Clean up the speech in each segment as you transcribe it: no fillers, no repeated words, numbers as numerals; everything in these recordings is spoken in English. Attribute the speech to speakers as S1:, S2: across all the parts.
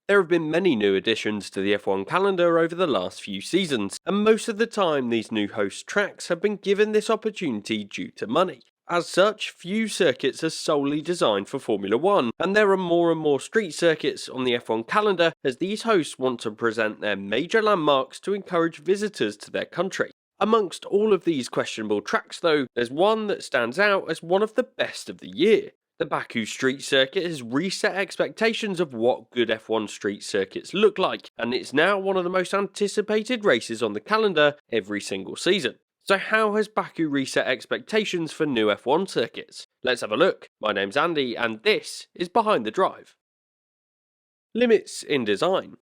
S1: There have been many new additions to the F1 calendar over the last few seasons, and most of the time these new host tracks have been given this opportunity due to money. As such, few circuits are solely designed for Formula 1, and there are more and more street circuits on the F1 calendar as these hosts want to present their major landmarks to encourage visitors to their country. Amongst all of these questionable tracks though, there's one that stands out as one of the best of the year. The Baku Street Circuit has reset expectations of what good F1 street circuits look like, and it's now one of the most anticipated races on the calendar every single season. So how has Baku reset expectations for new F1 circuits? Let's have a look. My name's Andy, and this is Behind the Drive. Limits in design.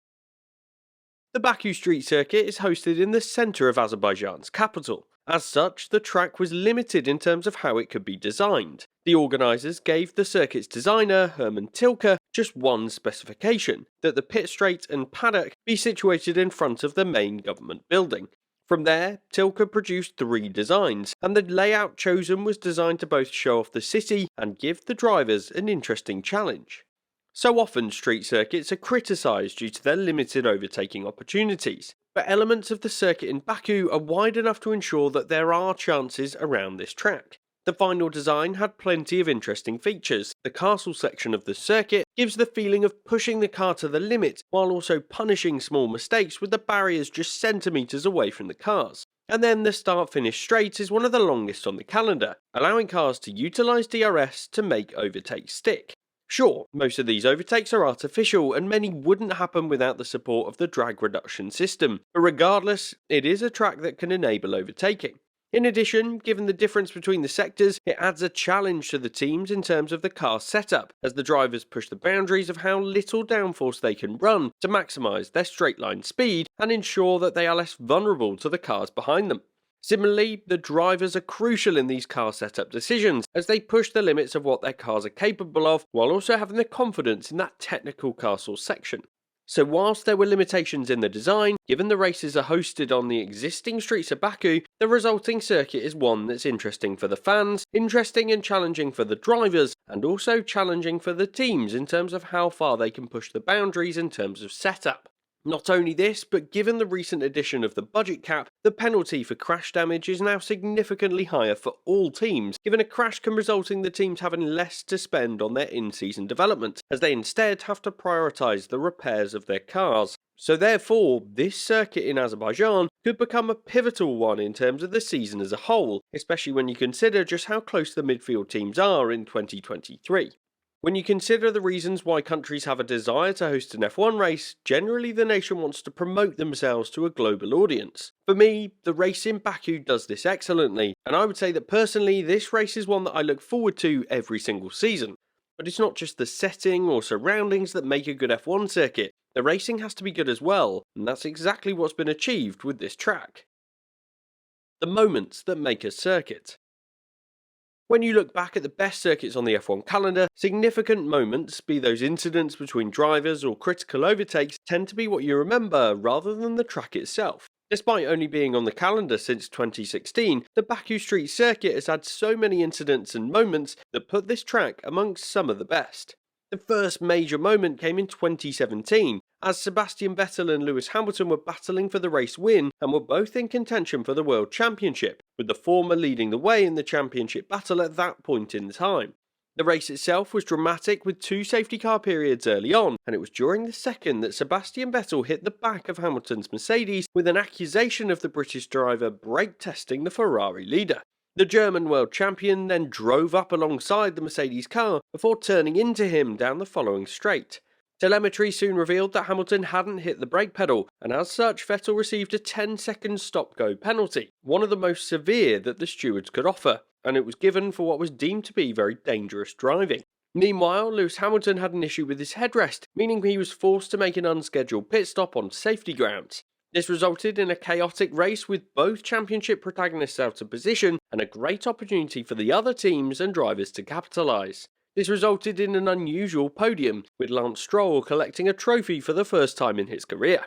S1: The Baku Street Circuit is hosted in the centre of Azerbaijan's capital. As such, the track was limited in terms of how it could be designed. The organisers gave the circuit's designer, Herman Tilke, just one specification, that the pit straight and paddock be situated in front of the main government building. From there, Tilke produced 3 designs, and the layout chosen was designed to both show off the city and give the drivers an interesting challenge. So often street circuits are criticised due to their limited overtaking opportunities, but elements of the circuit in Baku are wide enough to ensure that there are chances around this track. The final design had plenty of interesting features. The castle section of the circuit gives the feeling of pushing the car to the limit while also punishing small mistakes with the barriers just centimetres away from the cars. And then the start-finish straight is one of the longest on the calendar, allowing cars to utilise DRS to make overtakes stick. Sure, most of these overtakes are artificial and many wouldn't happen without the support of the drag reduction system, but regardless, it is a track that can enable overtaking. In addition, given the difference between the sectors, it adds a challenge to the teams in terms of the car setup, as the drivers push the boundaries of how little downforce they can run to maximise their straight line speed and ensure that they are less vulnerable to the cars behind them. Similarly, the drivers are crucial in these car setup decisions as they push the limits of what their cars are capable of while also having the confidence in that technical castle section. So whilst there were limitations in the design, given the races are hosted on the existing streets of Baku, the resulting circuit is one that's interesting for the fans, interesting and challenging for the drivers, and also challenging for the teams in terms of how far they can push the boundaries in terms of setup. Not only this, but given the recent addition of the budget cap, the penalty for crash damage is now significantly higher for all teams, given a crash can result in the teams having less to spend on their in-season development, as they instead have to prioritise the repairs of their cars. So therefore, this circuit in Azerbaijan could become a pivotal one in terms of the season as a whole, especially when you consider just how close the midfield teams are in 2023. When you consider the reasons why countries have a desire to host an F1 race, generally the nation wants to promote themselves to a global audience. For me, the race in Baku does this excellently, and I would say that personally this race is one that I look forward to every single season. But it's not just the setting or surroundings that make a good F1 circuit, the racing has to be good as well, and that's exactly what's been achieved with this track. The moments that make a circuit. When you look back at the best circuits on the F1 calendar, significant moments, be those incidents between drivers or critical overtakes, tend to be what you remember rather than the track itself. Despite only being on the calendar since 2016, the Baku Street Circuit has had so many incidents and moments that put this track amongst some of the best. The first major moment came in 2017, as Sebastian Vettel and Lewis Hamilton were battling for the race win and were both in contention for the World Championship, with the former leading the way in the championship battle at that point in time. The race itself was dramatic with 2 safety car periods early on, and it was during the second that Sebastian Vettel hit the back of Hamilton's Mercedes with an accusation of the British driver brake testing the Ferrari leader. The German world champion then drove up alongside the Mercedes car before turning into him down the following straight. Telemetry soon revealed that Hamilton hadn't hit the brake pedal, and as such Vettel received a 10-second stop-go penalty, one of the most severe that the stewards could offer, and it was given for what was deemed to be very dangerous driving. Meanwhile, Lewis Hamilton had an issue with his headrest, meaning he was forced to make an unscheduled pit stop on safety grounds. This resulted in a chaotic race with both championship protagonists out of position and a great opportunity for the other teams and drivers to capitalise. This resulted in an unusual podium, with Lance Stroll collecting a trophy for the first time in his career.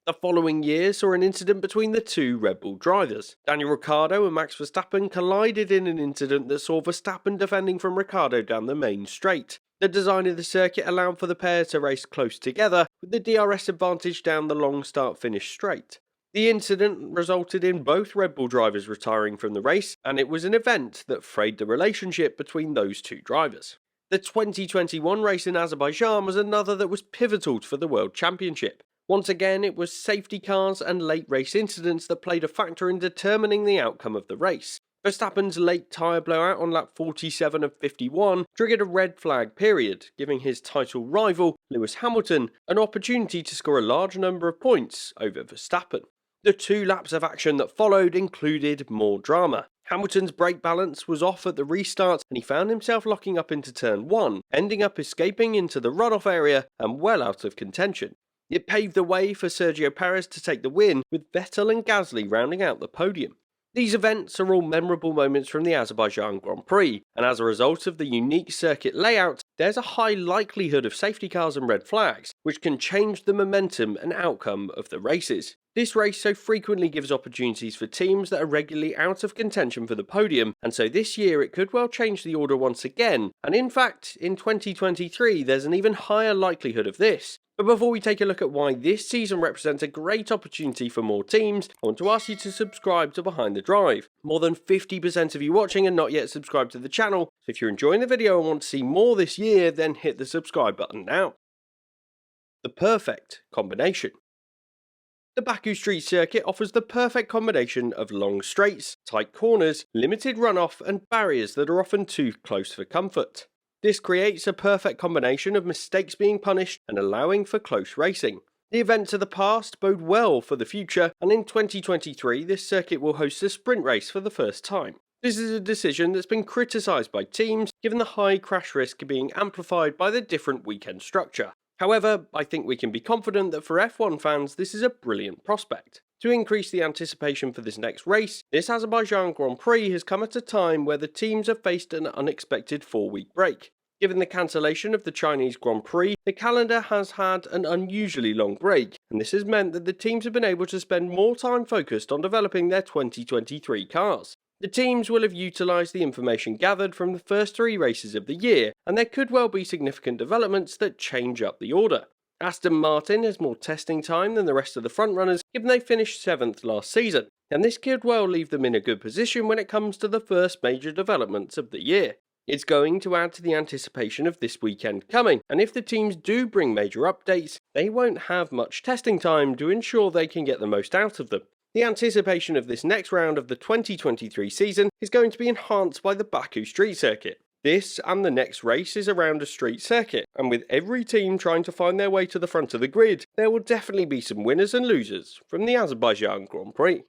S1: The following year saw an incident between the 2 Red Bull drivers. Daniel Ricciardo and Max Verstappen collided in an incident that saw Verstappen defending from Ricciardo down the main straight. The design of the circuit allowed for the pair to race close together, with the DRS advantage down the long start-finish straight. The incident resulted in both Red Bull drivers retiring from the race, and it was an event that frayed the relationship between those two drivers. The 2021 race in Azerbaijan was another that was pivotal for the World Championship. Once again, it was safety cars and late race incidents that played a factor in determining the outcome of the race. Verstappen's late tyre blowout on lap 47 of 51 triggered a red flag period, giving his title rival, Lewis Hamilton, an opportunity to score a large number of points over Verstappen. The 2 laps of action that followed included more drama. Hamilton's brake balance was off at the restart and he found himself locking up into turn 1, ending up escaping into the runoff area and well out of contention. It paved the way for Sergio Perez to take the win, with Vettel and Gasly rounding out the podium. These events are all memorable moments from the Azerbaijan Grand Prix, and as a result of the unique circuit layout, there's a high likelihood of safety cars and red flags, which can change the momentum and outcome of the races. This race so frequently gives opportunities for teams that are regularly out of contention for the podium, and so this year it could well change the order once again, and in fact, in 2023 there's an even higher likelihood of this. But before we take a look at why this season represents a great opportunity for more teams, I want to ask you to subscribe to Behind the Drive. More than 50% of you watching are not yet subscribed to the channel, so if you're enjoying the video and want to see more this year, then hit the subscribe button now. The perfect combination. The Baku street circuit offers the perfect combination of long straights, tight corners, limited runoff, and barriers that are often too close for comfort. This creates a perfect combination of mistakes being punished and allowing for close racing. The events of the past bode well for the future, and in 2023 this circuit will host a sprint race for the first time. This is a decision that's been criticised by teams, given the high crash risk being amplified by the different weekend structure. However, I think we can be confident that for F1 fans this is a brilliant prospect. To increase the anticipation for this next race, this Azerbaijan Grand Prix has come at a time where the teams have faced an unexpected 4-week break. Given the cancellation of the Chinese Grand Prix, the calendar has had an unusually long break, and this has meant that the teams have been able to spend more time focused on developing their 2023 cars. The teams will have utilised the information gathered from the first 3 races of the year, and there could well be significant developments that change up the order. Aston Martin has more testing time than the rest of the frontrunners, given they finished 7th last season, and this could well leave them in a good position when it comes to the first major developments of the year. It's going to add to the anticipation of this weekend coming, and if the teams do bring major updates, they won't have much testing time to ensure they can get the most out of them. The anticipation of this next round of the 2023 season is going to be enhanced by the Baku street circuit. This and the next race is around a street circuit, and with every team trying to find their way to the front of the grid, there will definitely be some winners and losers from the Azerbaijan Grand Prix.